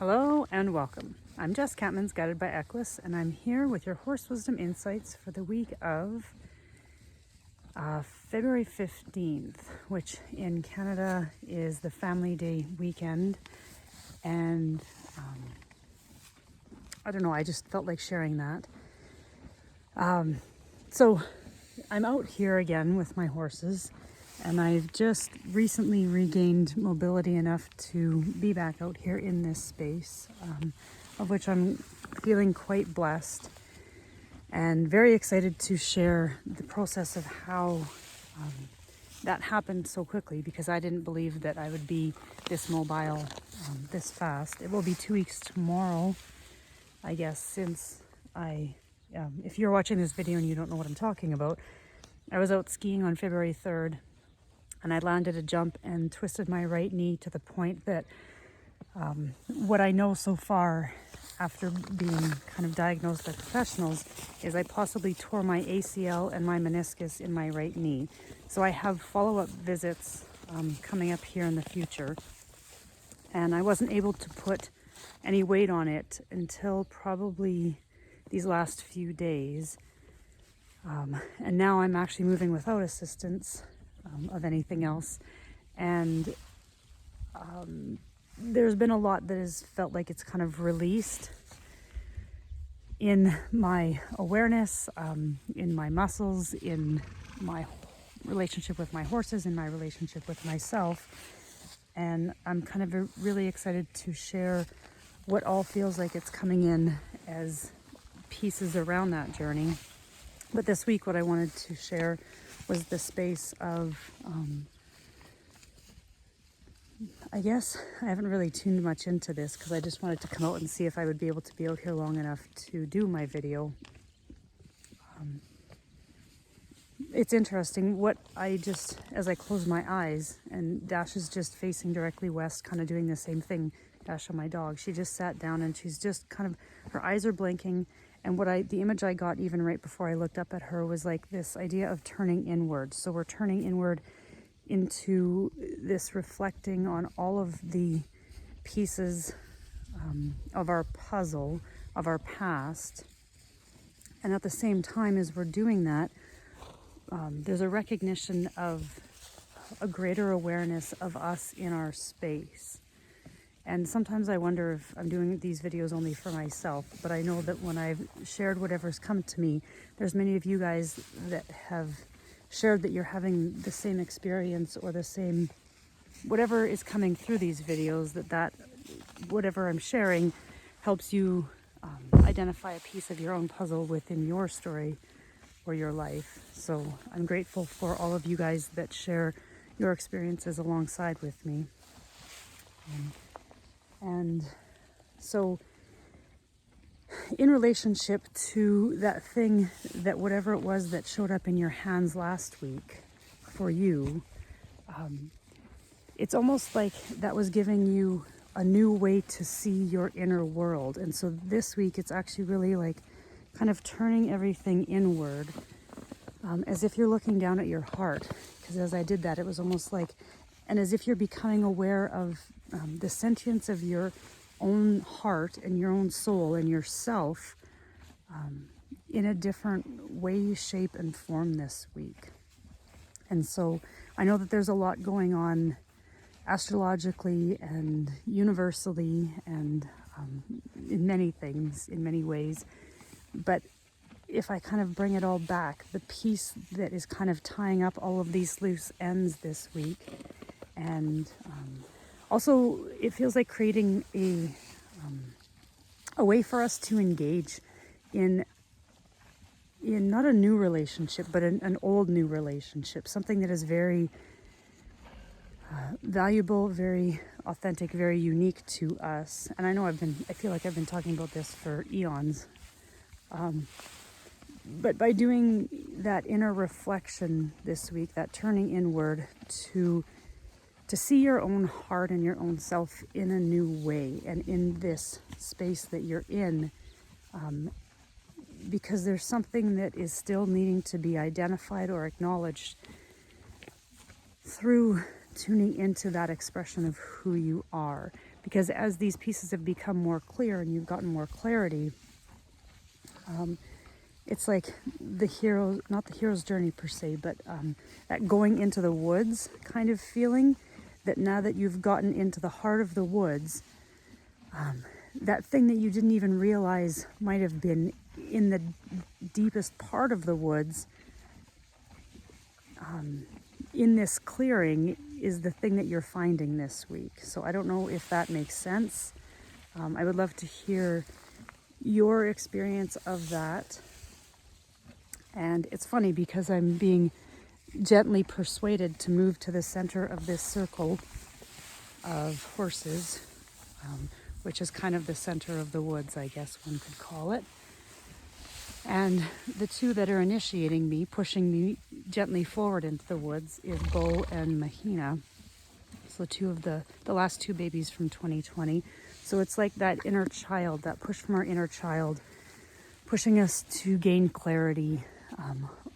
Hello and welcome. I'm Jess Catmans, guided by Equus, and I'm here with your Horse Wisdom Insights for the week of February 15th, which in Canada is the Family Day weekend. And I don't know, I just felt like sharing that. So I'm out here again with my horses, and I've just recently regained mobility enough to be back out here in this space, of which I'm feeling quite blessed and very excited to share the process of how that happened so quickly, because I didn't believe that I would be this mobile this fast. It will be 2 weeks tomorrow, I guess, since if you're watching this video and you don't know what I'm talking about, I was out skiing on February 3rd, and I landed a jump and twisted my right knee to the point that what I know so far after being kind of diagnosed by professionals is I possibly tore my ACL and my meniscus in my right knee. So I have follow-up visits coming up here in the future, and I wasn't able to put any weight on it until probably these last few days. And now I'm actually moving without assistance of anything else. And there's been a lot that has felt like it's kind of released in my awareness, in my muscles, in my relationship with my horses, in my relationship with myself. And I'm kind of really excited to share what all feels like it's coming in as pieces around that journey. But this week what I wanted to share was the space of, I guess I haven't really tuned much into this because I just wanted to come out and see if I would be able to be out here long enough to do my video. It's interesting what as I close my eyes, and Dash is just facing directly west, kind of doing the same thing. Dash, my dog, she just sat down and she's just kind of, her eyes are blinking. And the image I got even right before I looked up at her was like this idea of turning inward. So we're turning inward into this reflecting on all of the pieces of our puzzle, of our past. And at the same time as we're doing that, there's a recognition of a greater awareness of us in our space. And sometimes I wonder if I'm doing these videos only for myself, but I know that when I've shared whatever's come to me, there's many of you guys that have shared that you're having the same experience or the same, whatever is coming through these videos, that whatever I'm sharing helps you identify a piece of your own puzzle within your story or your life. So I'm grateful for all of you guys that share your experiences alongside with me. And so in relationship to that thing, that whatever it was that showed up in your hands last week for you, it's almost like that was giving you a new way to see your inner world. And so this week it's actually really like kind of turning everything inward, as if you're looking down at your heart. Because as I did that, it was almost like, and as if you're becoming aware of the sentience of your own heart and your own soul and yourself in a different way, shape, and form this week. And so I know that there's a lot going on astrologically and universally and in many things, in many ways. But if I kind of bring it all back, the piece that is kind of tying up all of these loose ends this week, and also it feels like creating a way for us to engage in not a new relationship, but an old new relationship, something that is very valuable, very authentic, very unique to us. And I know I feel like I've been talking about this for eons. But by doing that inner reflection this week, that turning inward to see your own heart and your own self in a new way, and in this space that you're in, because there's something that is still needing to be identified or acknowledged through tuning into that expression of who you are. Because as these pieces have become more clear and you've gotten more clarity, it's like the hero, not the hero's journey per se, but that going into the woods kind of feeling, that now that you've gotten into the heart of the woods, that thing that you didn't even realize might have been in the deepest part of the woods, in this clearing, is the thing that you're finding this week. So I don't know if that makes sense. I would love to hear your experience of that. And it's funny because I'm being gently persuaded to move to the center of this circle of horses, which is kind of the center of the woods, I guess one could call it. And the two that are initiating me, pushing me gently forward into the woods, is Bo and Mahina. So two of the last two babies from 2020. So it's like that inner child, that push from our inner child, pushing us to gain clarity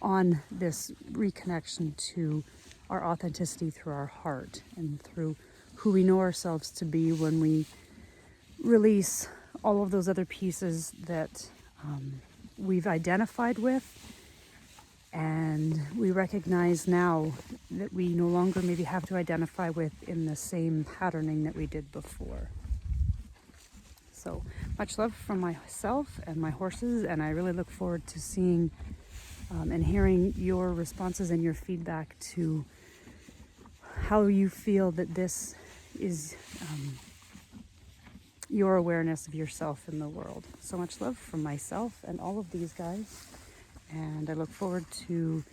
on this reconnection to our authenticity through our heart and through who we know ourselves to be when we release all of those other pieces that we've identified with, and we recognize now that we no longer maybe have to identify with in the same patterning that we did before. So much love from myself and my horses, and I really look forward to seeing and hearing your responses and your feedback to how you feel that this is your awareness of yourself in the world. So much love from myself and all of these guys, and I look forward to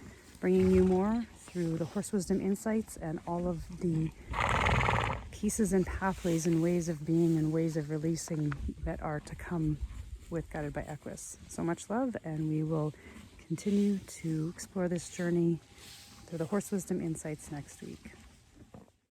bringing you more through the Horse Wisdom Insights and all of the pieces and pathways and ways of being and ways of releasing that are to come with Guided by Equus. So much love, and we will continue to explore this journey through the Horse Wisdom Insights next week.